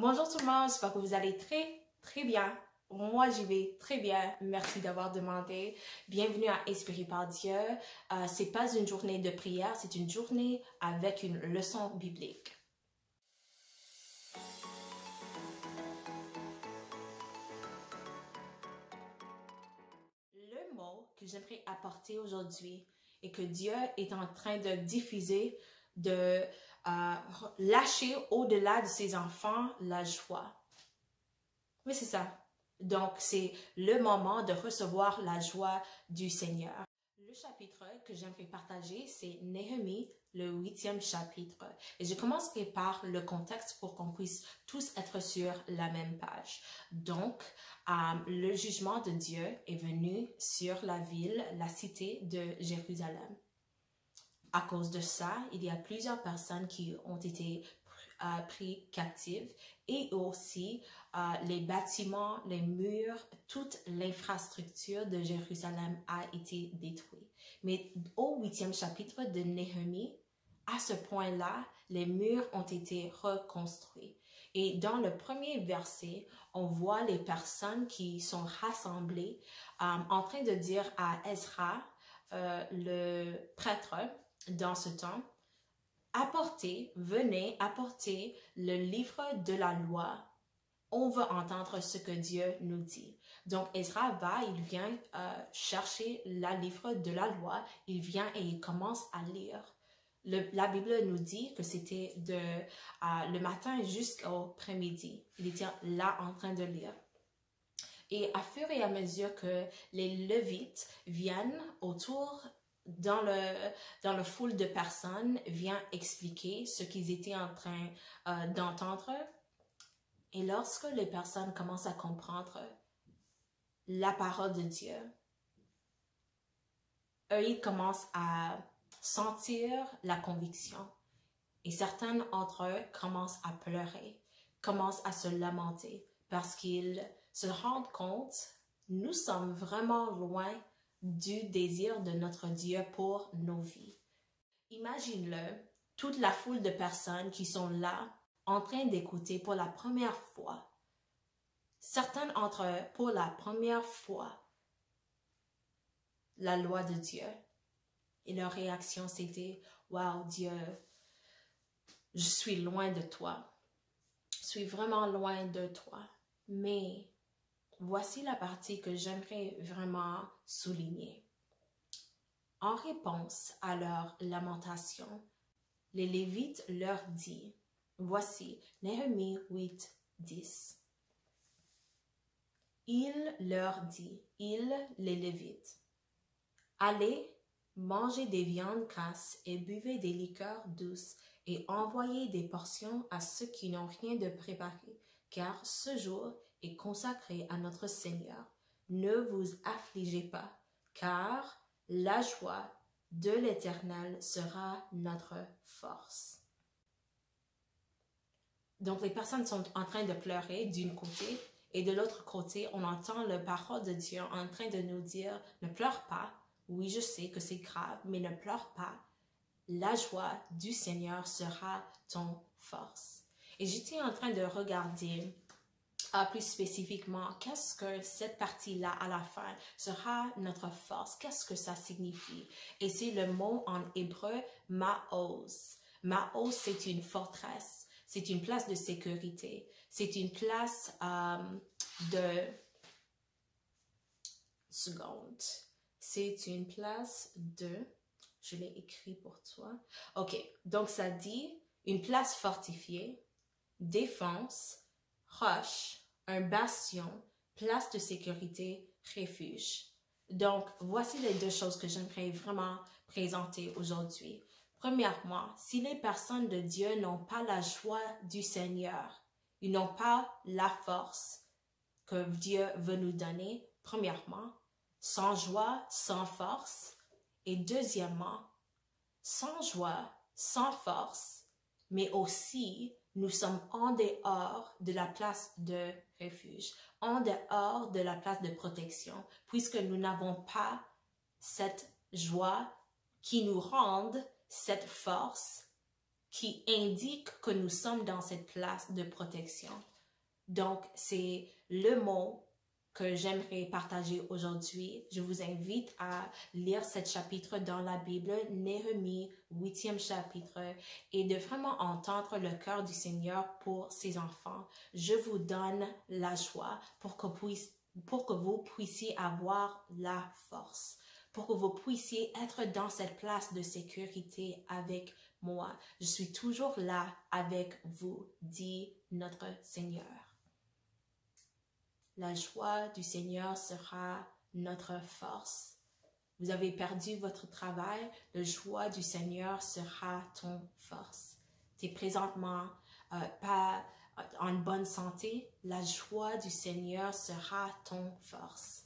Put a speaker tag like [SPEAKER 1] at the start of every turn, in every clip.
[SPEAKER 1] Bonjour tout le monde, j'espère que vous allez très bien. Moi, j'y vais très bien. Merci d'avoir demandé. Bienvenue à Inspiré par Dieu. C'est pas une journée de prière, c'est une journée avec une leçon biblique. Le mot que j'aimerais apporter aujourd'hui et que Dieu est en train de diffuser, de lâcher au-delà de ses enfants la joie. Oui, c'est ça. Donc, c'est le moment de recevoir la joie du Seigneur. Le chapitre que j'aimerais partager, c'est Néhémie, le 8e chapitre. Et je commencerai par le contexte pour qu'on puisse tous être sur la même page. Donc, le jugement de Dieu est venu sur la ville, la cité de Jérusalem. À cause de ça, il y a plusieurs personnes qui ont été pris captives et aussi les bâtiments, les murs, toute l'infrastructure de Jérusalem a été détruite. Mais au 8e chapitre de Néhémie, à ce point-là, les murs ont été reconstruits. Et dans le premier verset, on voit les personnes qui sont rassemblées en train de dire à Ezra, le prêtre, dans ce temps, venez apporter le livre de la loi. On veut entendre ce que Dieu nous dit. Donc, Ezra il vient chercher le livre de la loi. Il vient et il commence à lire. La Bible nous dit que c'était le matin jusqu'au après-midi. Il était là en train de lire. Et à fur et à mesure que les Lévites viennent autour dans le foule de personnes, vient expliquer ce qu'ils étaient en train d'entendre. Et lorsque les personnes commencent à comprendre la parole de Dieu, eux, ils commencent à sentir la conviction. Et certains d'entre eux commencent à pleurer, commencent à se lamenter, parce qu'ils se rendent compte, nous sommes vraiment loin du désir de notre Dieu pour nos vies. Imagine-le, toute la foule de personnes qui sont là, en train d'écouter pour la première fois. Certains d'entre eux, pour la première fois, la loi de Dieu. Et leur réaction, c'était, « Wow, Dieu, je suis loin de toi. Je suis vraiment loin de toi. » Mais voici la partie que j'aimerais vraiment souligner. En réponse à leur lamentation, les Lévites leur dit, voici Néhémie 8, 10. Il leur dit, les Lévites, allez, mangez des viandes grasses et buvez des liqueurs douces et envoyez des portions à ceux qui n'ont rien de préparé, car ce jour est consacré à notre Seigneur. Ne vous affligez pas, car la joie de l'Éternel sera notre force. Donc, les personnes sont en train de pleurer d'un côté, et de l'autre côté, on entend la parole de Dieu en train de nous dire, ne pleure pas. Oui, je sais que c'est grave, mais ne pleure pas. La joie du Seigneur sera ton force. Et j'étais en train de regarder plus spécifiquement, qu'est-ce que cette partie-là à la fin sera notre force? Qu'est-ce que ça signifie? Et c'est le mot en hébreu Maoz. Maoz, c'est une forteresse. C'est une place de sécurité. C'est une place C'est une place de... Je l'ai écrit pour toi. OK. Donc, ça dit une place fortifiée, défense, roche, un bastion, place de sécurité, refuge. Donc, voici les deux choses que j'aimerais vraiment présenter aujourd'hui. Premièrement, si les personnes de Dieu n'ont pas la joie du Seigneur, ils n'ont pas la force que Dieu veut nous donner, premièrement, sans joie, sans force, et deuxièmement, sans joie, sans force, mais aussi nous sommes en dehors de la place de refuge, en dehors de la place de protection, puisque nous n'avons pas cette joie qui nous rende cette force qui indique que nous sommes dans cette place de protection. Donc, c'est le mot que j'aimerais partager aujourd'hui. Je vous invite à lire ce chapitre dans la Bible, Néhémie, 8e chapitre, et de vraiment entendre le cœur du Seigneur pour ses enfants. Je vous donne la joie pour que vous puissiez avoir la force, pour que vous puissiez être dans cette place de sécurité avec moi. Je suis toujours là avec vous, dit notre Seigneur. La joie du Seigneur sera notre force. Vous avez perdu votre travail, la joie du Seigneur sera ton force. Tu es présentement pas en bonne santé, la joie du Seigneur sera ton force.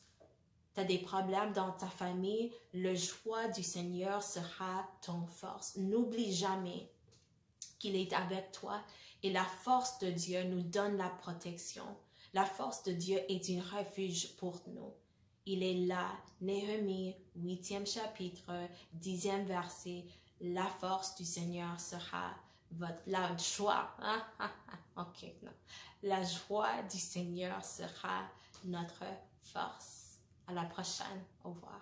[SPEAKER 1] Tu as des problèmes dans ta famille, la joie du Seigneur sera ton force. N'oublie jamais qu'il est avec toi et la force de Dieu nous donne la protection. La force de Dieu est un refuge pour nous. Il est là, Néhémie, 8e chapitre, 10e verset. La force du Seigneur sera la joie. Ok, non. La joie du Seigneur sera notre force. À la prochaine. Au revoir.